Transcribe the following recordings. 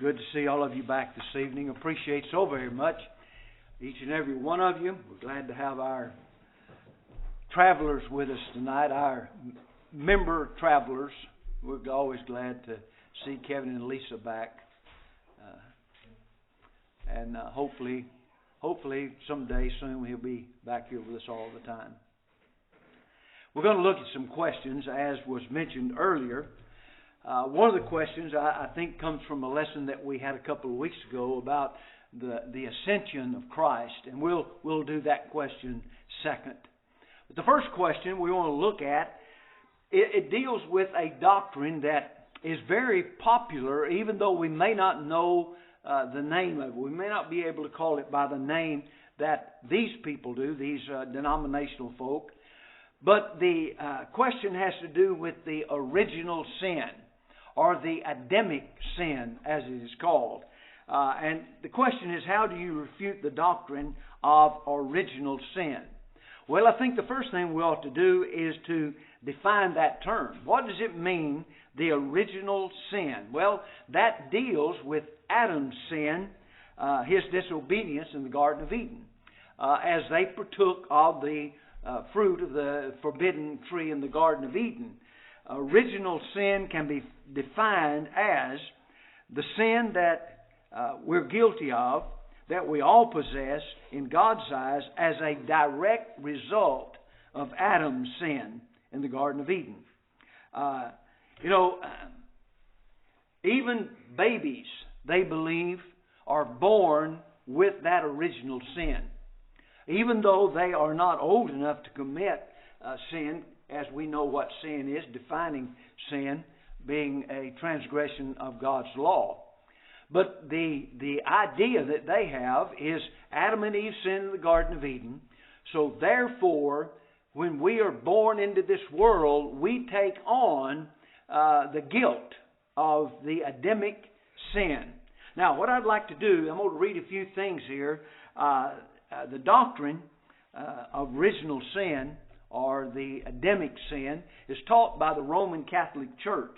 Good to see all of you back this evening. Appreciate so very much each and every one of you. We're glad to have our travelers with us tonight, our member travelers. We're always glad to see Kevin and Lisa back. And hopefully someday soon he'll be back here with us all the time. We're going to look at some questions, as was mentioned earlier. One of the questions I think comes from a lesson that we had a couple of weeks ago about the ascension of Christ, and we'll do that question second. But the first question we want to look at, it deals with a doctrine that is very popular, even though we may not know the name of it. We may not be able to call it by the name that these people do, these denominational folk. But the question has to do with the original sin, or the Adamic sin, as it is called. And the question is, how do you refute the doctrine of original sin? Well, I think the first thing we ought to do is to define that term. What does it mean, the original sin? Well, that deals with Adam's sin, his disobedience in the Garden of Eden, as they partook of the fruit of the forbidden tree in the Garden of Eden. Original sin can be defined as the sin that we're guilty of, that we all possess in God's eyes, as a direct result of Adam's sin in the Garden of Eden. Even babies, they believe, are born with that original sin. Even though they are not old enough to commit sin, as we know what sin is, defining sin being a transgression of God's law. But the idea that they have is Adam and Eve sinned in the Garden of Eden. So therefore, when we are born into this world, we take on the guilt of the Adamic sin. Now, what I'd like to do, I'm going to read a few things here. The doctrine of original sin, or the Adamic sin, is taught by the Roman Catholic Church.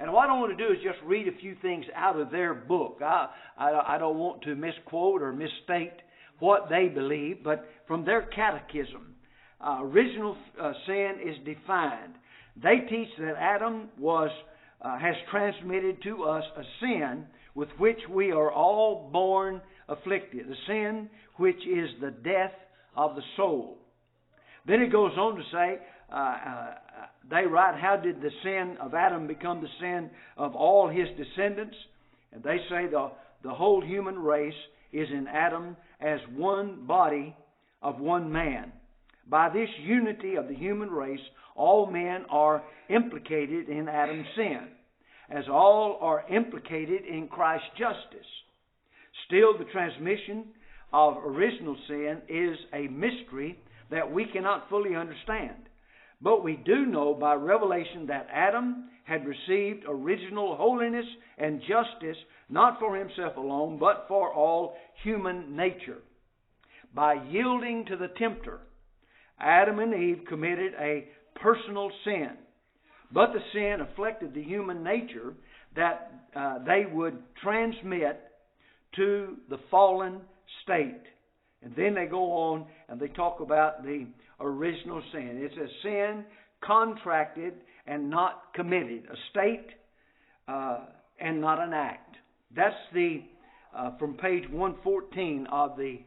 And what I want to do is just read a few things out of their book. I don't want to misquote or misstate what they believe, but from their catechism, original sin is defined. They teach that Adam has transmitted to us a sin with which we are all born afflicted, a sin which is the death of the soul. Then it goes on to say, they write, how did the sin of Adam become the sin of all his descendants? And they say the whole human race is in Adam as one body of one man. By this unity of the human race, all men are implicated in Adam's sin, as all are implicated in Christ's justice. Still, the transmission of original sin is a mystery that we cannot fully understand. But we do know by revelation that Adam had received original holiness and justice, not for himself alone, but for all human nature. By yielding to the tempter, Adam and Eve committed a personal sin. But the sin afflicted the human nature that they would transmit to the fallen state. And then they go on and they talk about the original sin. It's a sin contracted and not committed, a state and not an act. That's from page 114 of the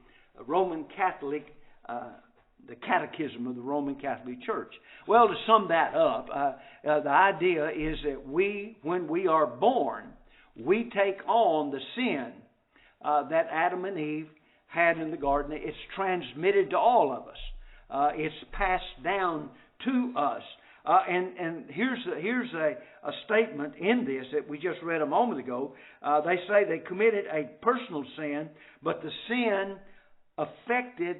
Roman Catholic, the Catechism of the Roman Catholic Church. Well, to sum that up, the idea is that when we are born, we take on the sin that Adam and Eve had in the garden. It's transmitted to all of us. It's passed down to us. And here's a statement in this that we just read a moment ago. They say they committed a personal sin, but the sin affected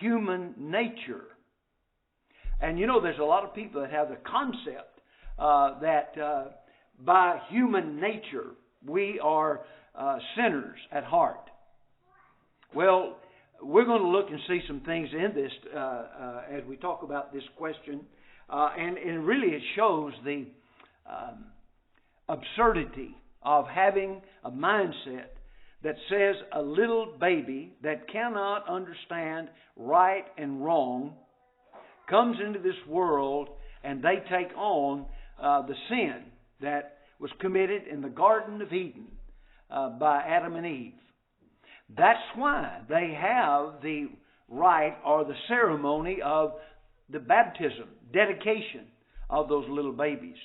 human nature. And there's a lot of people that have the concept that by human nature we are sinners at heart. Well, we're going to look and see some things in this as we talk about this question. And really it shows the absurdity of having a mindset that says a little baby that cannot understand right and wrong comes into this world and they take on the sin that was committed in the Garden of Eden by Adam and Eve. That's why they have the rite or the ceremony of the baptism, dedication of those little babies.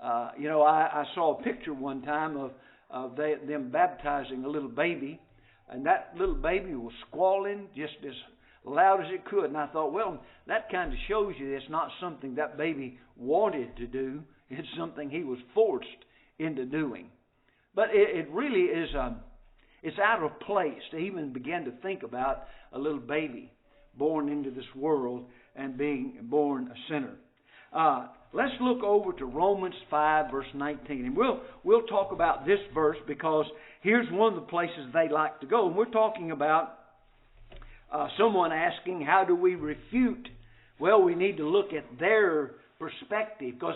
I saw a picture one time of them baptizing a little baby, and that little baby was squalling just as loud as it could. And I thought, well, that kind of shows you it's not something that baby wanted to do. It's something he was forced into doing. But it really is, it's out of place to even begin to think about a little baby born into this world and being born a sinner. Let's look over to Romans 5, verse 19. And we'll talk about this verse because here's one of the places they like to go. And we're talking about someone asking, how do we refute? Well, we need to look at their perspective because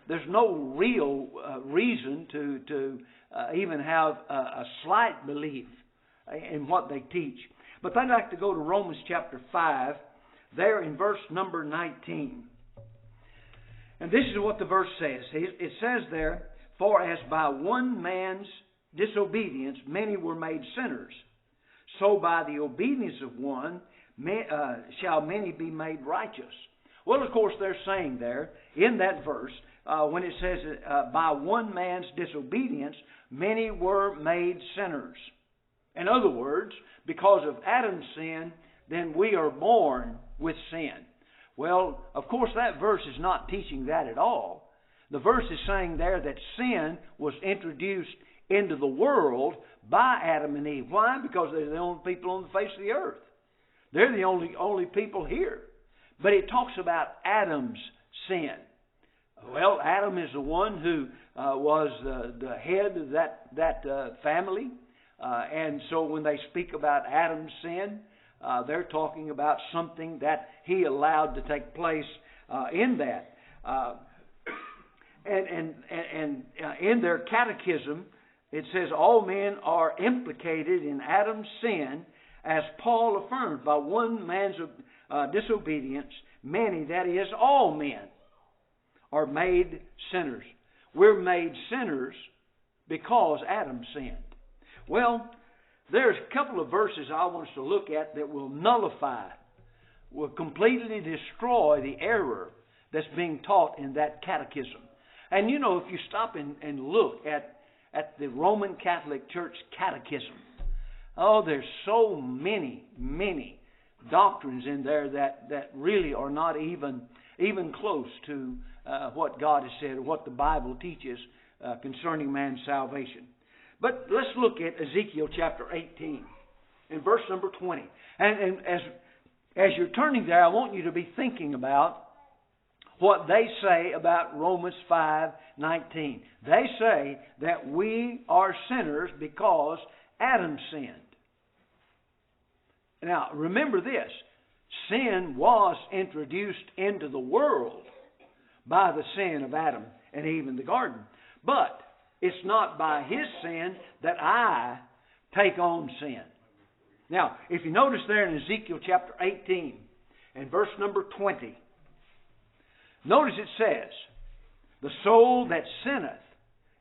there's no real reason to even have a slight belief in what they teach. But they'd like to go to Romans chapter 5, there in verse number 19. And this is what the verse says. It says there, for as by one man's disobedience many were made sinners, so by the obedience of one shall many be made righteous. Well, of course, they're saying there in that verse, when it says by one man's disobedience many were made sinners. In other words, because of Adam's sin, then we are born with sin. Well, of course, that verse is not teaching that at all. The verse is saying there that sin was introduced into the world by Adam and Eve. Why? Because they're the only people on the face of the earth. They're the only people here. But it talks about Adam's sin. Well, Adam is the one who was the head of that family. And so when they speak about Adam's sin, they're talking about something that he allowed to take place in that. And in their catechism, it says all men are implicated in Adam's sin, as Paul affirmed, by one man's disobedience, many, that is, all men, are made sinners. We're made sinners because Adam sinned. Well, there's a couple of verses I want us to look at that will nullify, will completely destroy the error that's being taught in that catechism. And you know, if you stop and look at the Roman Catholic Church catechism, there's so many doctrines in there that really are not even close to what God has said or what the Bible teaches concerning man's salvation. But let's look at Ezekiel chapter 18 and verse number 20. And as you're turning there, I want you to be thinking about what they say about Romans 5:19. They say that we are sinners because Adam sinned. Now, remember this. Sin was introduced into the world by the sin of Adam and Eve in the garden. But it's not by his sin that I take on sin. Now, if you notice there in Ezekiel chapter 18 and verse number 20, notice it says, the soul that sinneth,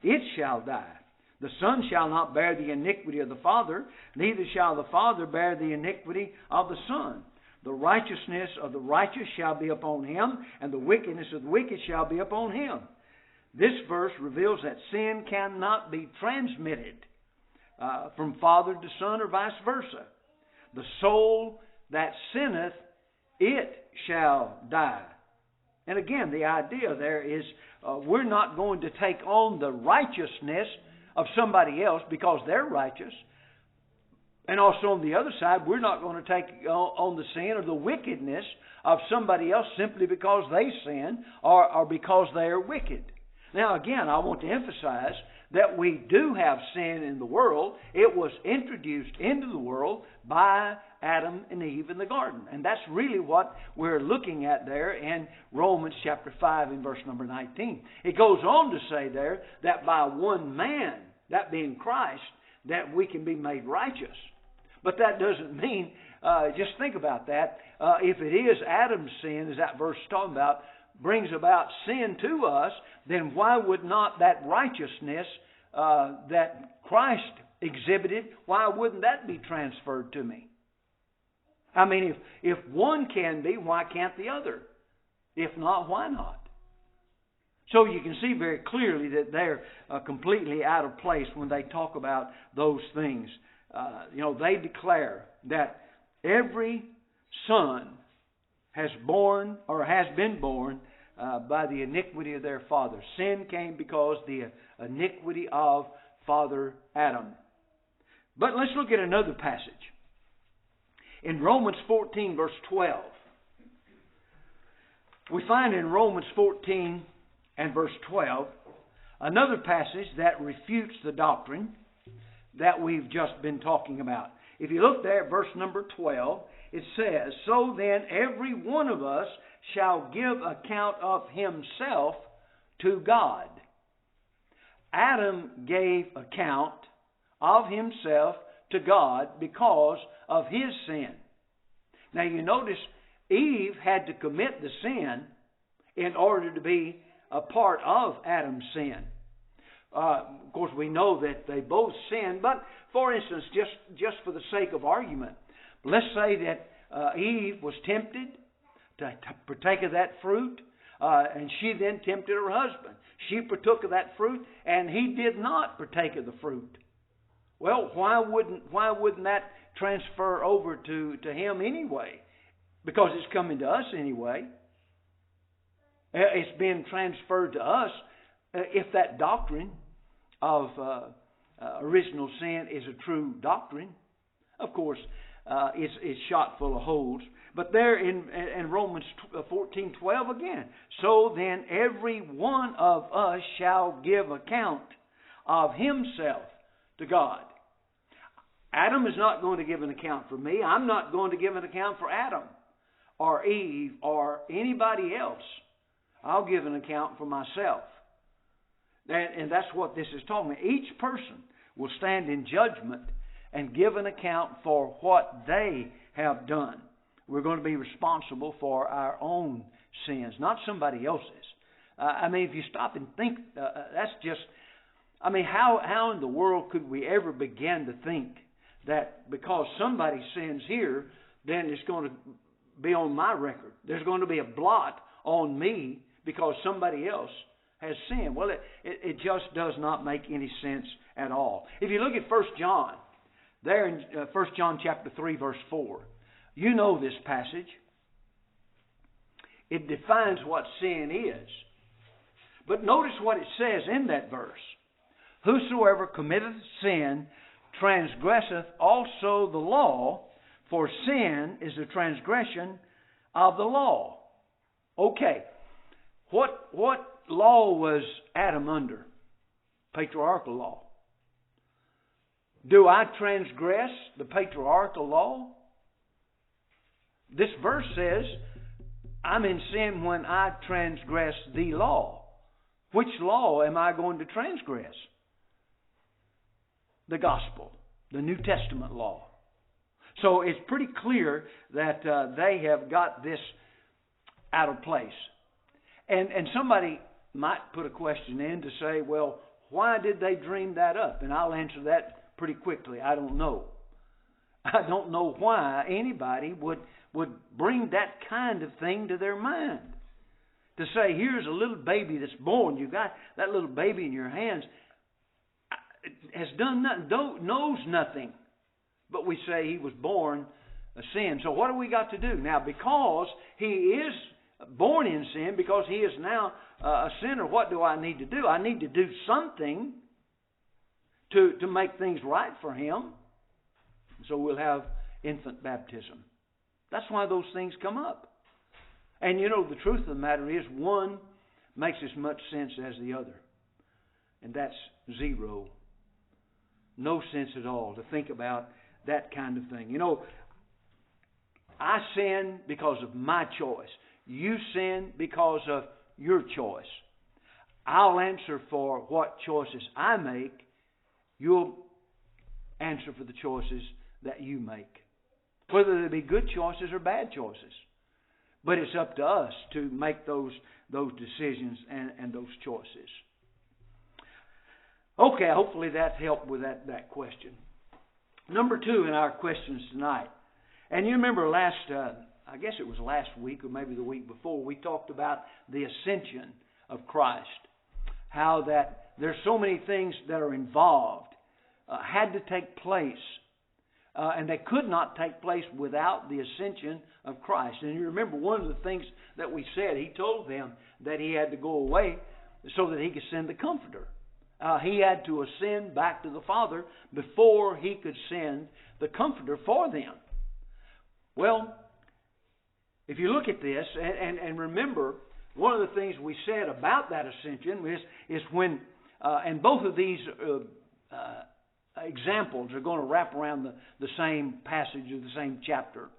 it shall die. The son shall not bear the iniquity of the father, neither shall the father bear the iniquity of the son. The righteousness of the righteous shall be upon him, and the wickedness of the wicked shall be upon him. This verse reveals that sin cannot be transmitted from father to son or vice versa. The soul that sinneth, it shall die. And again, the idea there is we're not going to take on the righteousness of somebody else because they're righteous. And also on the other side, we're not going to take on the sin or the wickedness of somebody else simply because they sin or because they are wicked. Now again, I want to emphasize that we do have sin in the world. It was introduced into the world by Adam and Eve in the garden. And that's really what we're looking at there in Romans chapter 5 and verse number 19. It goes on to say there that by one man, that being Christ, that we can be made righteous. But that doesn't mean, just think about that, if it is Adam's sin, as that verse is talking about, brings about sin to us, then why would not that righteousness that Christ exhibited, why wouldn't that be transferred to me? I mean, if one can be, why can't the other? If not, why not? So you can see very clearly that they're completely out of place when they talk about those things. They declare that every son has been born by the iniquity of their father. Sin came because the iniquity of Father Adam. But let's look at another passage. In Romans 14, verse 12, we find in Romans 14 and verse 12 another passage that refutes the doctrine that we've just been talking about. If you look there at verse number 12, it says, "So then every one of us shall give account of himself to God." Adam gave account of himself to God because of his sin. Now you notice Eve had to commit the sin in order to be a part of Adam's sin. Of course, we know that they both sinned, but for instance, just for the sake of argument, let's say that Eve was tempted to partake of that fruit, and she then tempted her husband. She partook of that fruit, and he did not partake of the fruit. Well, why wouldn't that transfer over to him anyway? Because it's coming to us anyway. It's being transferred to us. If that doctrine of original sin is a true doctrine, of course, it's shot full of holes. But there in Romans 14:12 again, "So then every one of us shall give account of himself to God." Adam is not going to give an account for me. I'm not going to give an account for Adam or Eve or anybody else. I'll give an account for myself. And that's what this is talking about. Each person will stand in judgment and give an account for what they have done. We're going to be responsible for our own sins, not somebody else's. If you stop and think, that's just, how in the world could we ever begin to think that because somebody sins here, then it's going to be on my record. There's going to be a blot on me because somebody else has sinned. Well, it just does not make any sense at all. If you look at 1 John, there in 1 John chapter 3, verse 4, you know this passage. It defines what sin is. But notice what it says in that verse. "Whosoever committeth sin transgresseth also the law, for sin is the transgression of the law." Okay, what law was Adam under? Patriarchal law. Do I transgress the patriarchal law? This verse says, I'm in sin when I transgress the law. Which law am I going to transgress? The gospel, the New Testament law. So it's pretty clear that they have got this out of place. And somebody might put a question in to say, well, why did they dream that up? And I'll answer that pretty quickly. I don't know. I don't know why anybody would bring that kind of thing to their mind. To say, here's a little baby that's born. You've got that little baby in your hands. Has done nothing, knows nothing. But we say he was born a sin. So what do we got to do? Now, because he is born in sin, because he is now a sinner, what do I need to do? I need to do something to make things right for him. So we'll have infant baptism. That's why those things come up. And you know, the truth of the matter is, one makes as much sense as the other. And that's zero. No sense at all to think about that kind of thing. You know, I sin because of my choice. You sin because of your choice. I'll answer for what choices I make. You'll answer for the choices that you make. Whether they be good choices or bad choices. But it's up to us to make those decisions and those choices. Okay, hopefully that helped with that question. Number 2 in our questions tonight. And you remember I guess it was last week or maybe the week before, we talked about the ascension of Christ. How that there's so many things that are involved, had to take place. And they could not take place without the ascension of Christ. And you remember one of the things that we said, He told them that He had to go away so that He could send the Comforter. He had to ascend back to the Father before He could send the Comforter for them. Well, if you look at this and remember, one of the things we said about that ascension is when, and both of these examples are going to wrap around the same passage or the same chapter.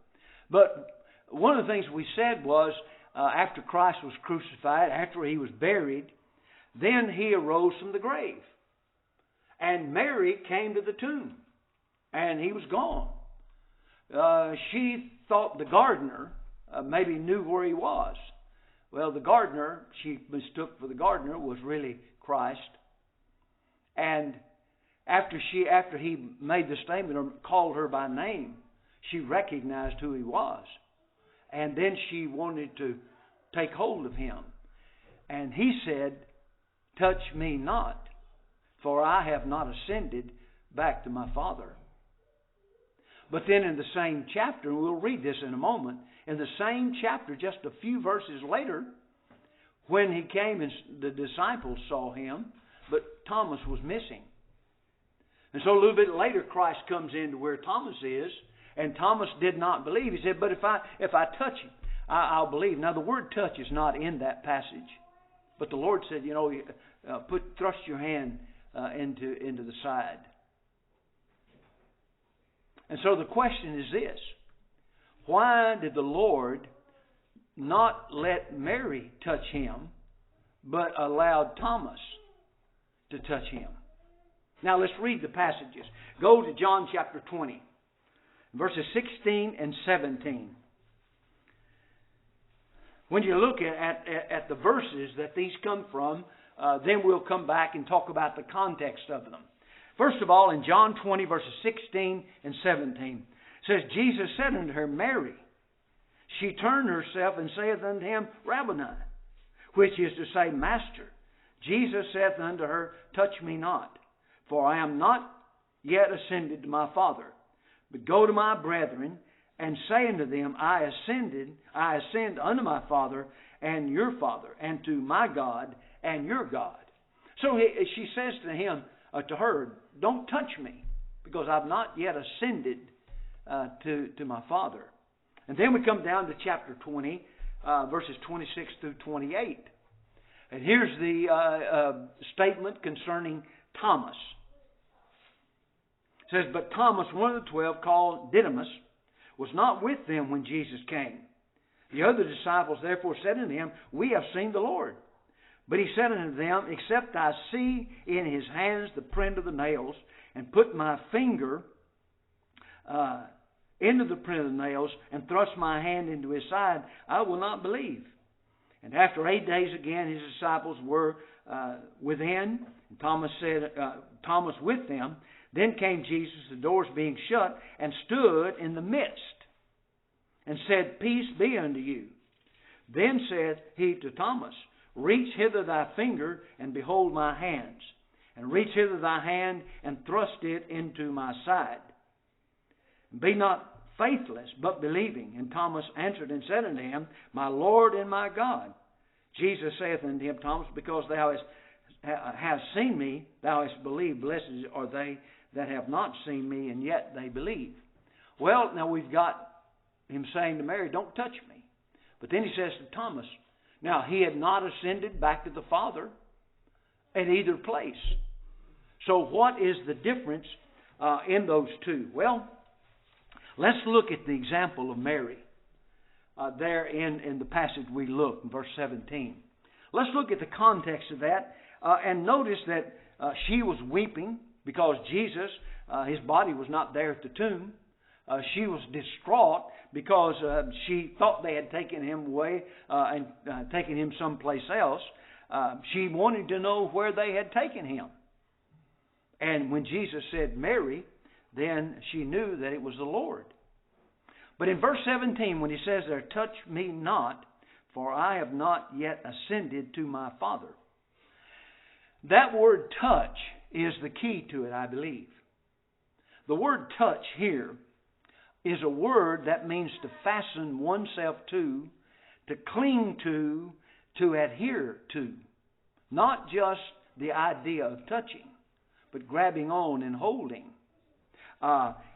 But one of the things we said was, after Christ was crucified, after He was buried, then He arose from the grave. And Mary came to the tomb. And He was gone. She thought the gardener maybe knew where He was. Well, the gardener, she mistook for the gardener, was really Christ. And after He made the statement or called her by name, she recognized who He was. And then she wanted to take hold of Him. And He said, "Touch me not, for I have not ascended back to my Father." But then in the same chapter, and we'll read this in a moment, in the same chapter, just a few verses later, when He came and the disciples saw Him, but Thomas was missing. And so a little bit later, Christ comes into where Thomas is, and Thomas did not believe. He said, "But if I touch Him, I'll believe." Now the word touch is not in that passage. But the Lord said, thrust your hand into the side. And so the question is this: why did the Lord not let Mary touch Him, but allowed Thomas to touch Him? Now let's read the passages. Go to John chapter 20, verses 16 and 17. When you look at the verses that these come from, then we'll come back and talk about the context of them. First of all, in John 20, verses 16 and 17, it says, "Jesus said unto her, Mary. She turned herself and saith unto Him, Rabboni, which is to say, Master. Jesus saith unto her, Touch me not, for I am not yet ascended to my Father, but go to my brethren, and say unto them, I ascend unto my Father and your Father, and to my God and your God." So she says to her, "Don't touch me, because I've not yet ascended to my Father." And then we come down to chapter 20, verses 26 through 28. And here's the statement concerning Thomas. It says, "But Thomas, one of the 12, called Didymus, was not with them when Jesus came. The other disciples therefore said unto Him, We have seen the Lord. But He said unto them, Except I see in His hands the print of the nails, and put my finger into the print of the nails, and thrust my hand into His side, I will not believe." And after 8 days again His disciples were within, and Thomas with them. Then came Jesus, the doors being shut, and stood in the midst, and said, Peace be unto you. Then said He to Thomas, Reach hither thy finger, and behold my hands. And reach hither thy hand, and thrust it into my side. Be not faithless, but believing. And Thomas answered and said unto Him, My Lord and my God. Jesus saith unto him, Thomas, because thou hast seen me, thou hast believed. Blessed are they that have not seen me, and yet they believe. Well, now we've got Him saying to Mary, Don't touch me. But then He says to Thomas, now He had not ascended back to the Father at either place. So what is the difference in those two? Well, let's look at the example of Mary. there in the passage we look, in verse 17. Let's look at the context of that and notice that she was weeping because Jesus, his body was not there at the tomb. She was distraught because she thought they had taken him away and taken him someplace else. She wanted to know where they had taken him. And when Jesus said Mary, then she knew that it was the Lord. But in verse 17, when he says there, touch me not, for I have not yet ascended to my Father. That word touch is the key to it, I believe. The word touch here is a word that means to fasten oneself to cling to adhere to. Not just the idea of touching, but grabbing on and holding.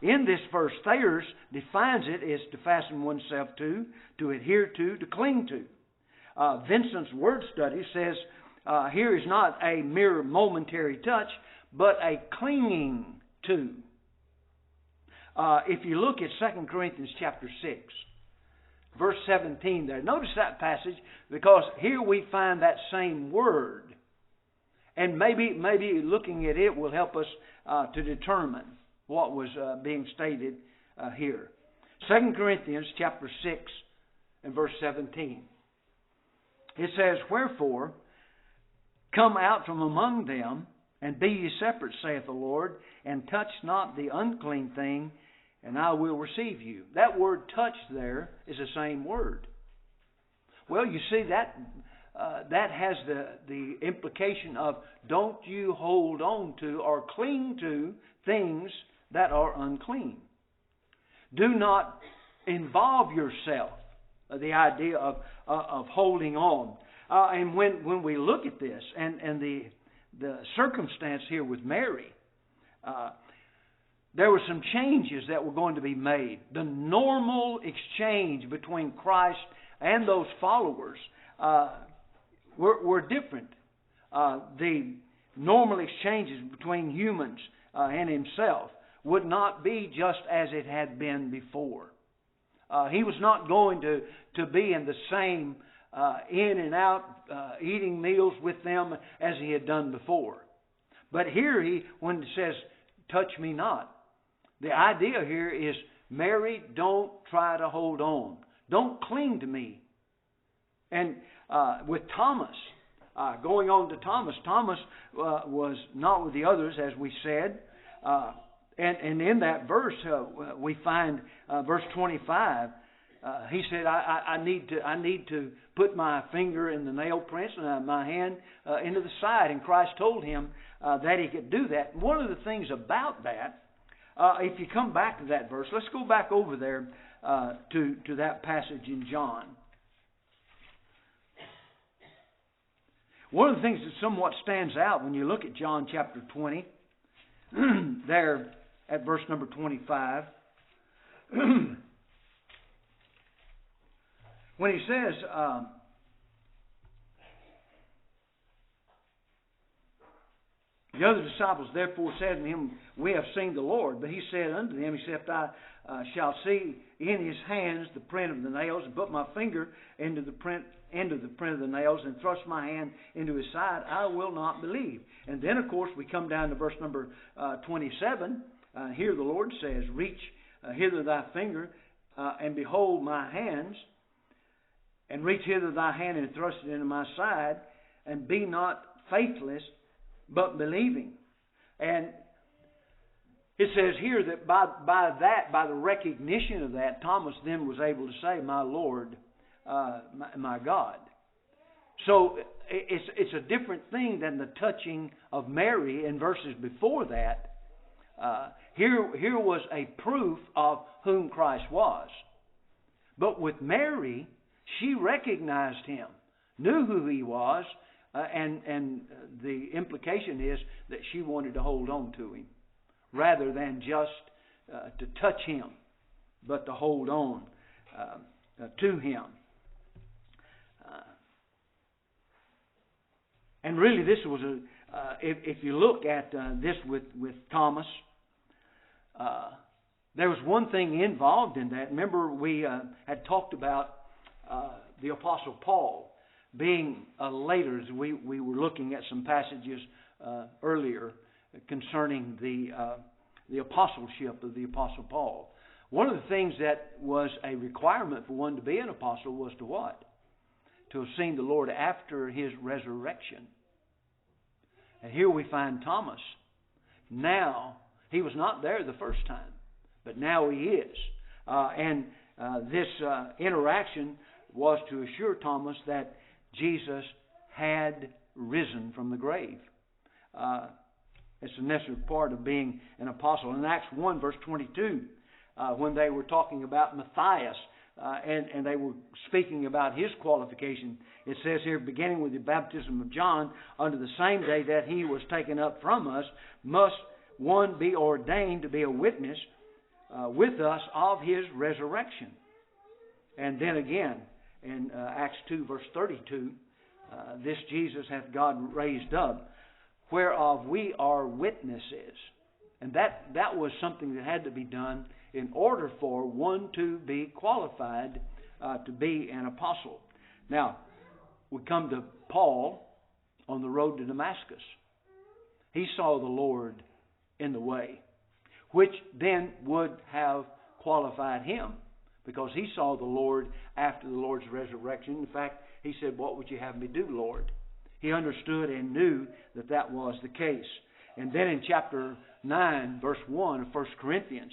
In this verse, Thayer's defines it as to fasten oneself to adhere to cling to. Vincent's word study says here is not a mere momentary touch, but a clinging to. If you look at 2 Corinthians chapter 6, verse 17 there, notice that passage because here we find that same word. And maybe looking at it will help us to determine what was being stated here. 2 Corinthians chapter 6 and verse 17. It says, wherefore, come out from among them, and be ye separate, saith the Lord, and touch not the unclean thing, and I will receive you. That word touch there is the same word. Well, you see, that has the implication of don't you hold on to or cling to things that are unclean. Do not involve yourself. The idea of holding on. And when we look at this and the circumstance here with Mary, there were some changes that were going to be made. The normal exchange between Christ and those followers were different. The normal exchanges between humans and himself would not be just as it had been before. He was not going to be in the same in and out eating meals with them as he had done before. But here when it says, touch me not, the idea here is, Mary, don't try to hold on. Don't cling to me. And with Thomas, going on to Thomas was not with the others, as we said. And in that verse, we find verse 25. He said, I need to put my finger in the nail prints and my hand into the side. And Christ told him that he could do that. And one of the things about that, if you come back to that verse, let's go back over there to that passage in John. One of the things that somewhat stands out when you look at John chapter 20, there at verse number 25, when he says, the other disciples therefore said unto him, we have seen the Lord. But he said unto them, except I shall see in his hands the print of the nails, and put my finger into the print of the nails, and thrust my hand into his side, I will not believe. And then, of course, we come down to verse number 27. Here the Lord says, reach hither thy finger, and behold my hands, and reach hither thy hand, and thrust it into my side, and be not faithless, but believing. And it says here that by the recognition of that, Thomas then was able to say, my Lord, my God. So it's a different thing than the touching of Mary in verses before that. Here was a proof of whom Christ was. But with Mary, she recognized him, knew who he was, and the implication is that she wanted to hold on to him rather than just to touch him, but to hold on to him. And really, this was if you look at this with Thomas, there was one thing involved in that. Remember, we had talked about the Apostle Paul being later. We were looking at some passages earlier concerning the apostleship of the Apostle Paul. One of the things that was a requirement for one to be an apostle was to what? To have seen the Lord after His resurrection. And here we find Thomas. Now, he was not there the first time, but now he is. This interaction was to assure Thomas that Jesus had risen from the grave. It's a necessary part of being an apostle. In Acts 1, verse 22, when they were talking about Matthias, and they were speaking about his qualification, it says here, beginning with the baptism of John, unto the same day that he was taken up from us, must one be ordained to be a witness with us of his resurrection. And then again, in Acts 2, verse 32, this Jesus hath God raised up, whereof we are witnesses. And that was something that had to be done in order for one to be qualified to be an apostle. Now, we come to Paul on the road to Damascus. He saw the Lord in the way, which then would have qualified him, because he saw the Lord after the Lord's resurrection. In fact, he said, "What would you have me do, Lord?" He understood and knew that that was the case. And then in chapter 9, verse 1 of 1 Corinthians,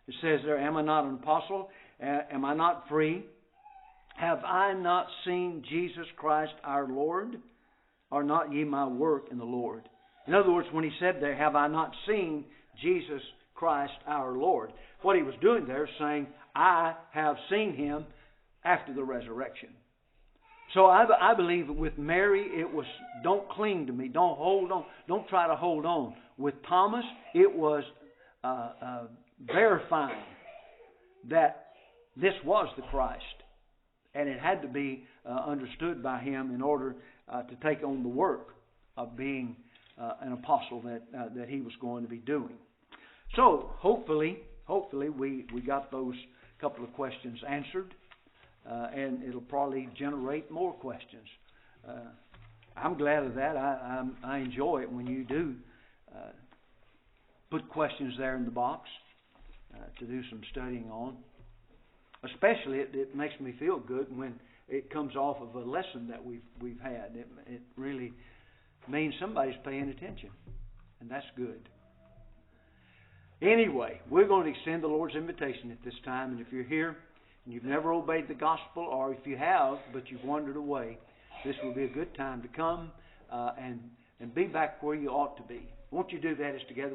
it says there, "Am I not an apostle? Am I not free? Have I not seen Jesus Christ our Lord? Are not ye my work in the Lord?" In other words, when he said there, "Have I not seen Jesus Christ our Lord?" what he was doing there is saying, I have seen him after the resurrection. So I believe that with Mary, it was, don't cling to me, don't hold on, don't try to hold on. With Thomas, it was verifying that this was the Christ. And it had to be understood by him in order to take on the work of being an apostle that he was going to be doing. So hopefully we got those couple of questions answered, and it'll probably generate more questions. I'm glad of that. I enjoy it when you do put questions there in the box to do some studying on. Especially, it makes me feel good when it comes off of a lesson that we've had. It really means somebody's paying attention, and that's good. Anyway, we're going to extend the Lord's invitation at this time, and if you're here and you've never obeyed the gospel, or if you have but you've wandered away, this will be a good time to come and be back where you ought to be. Won't you do that as together?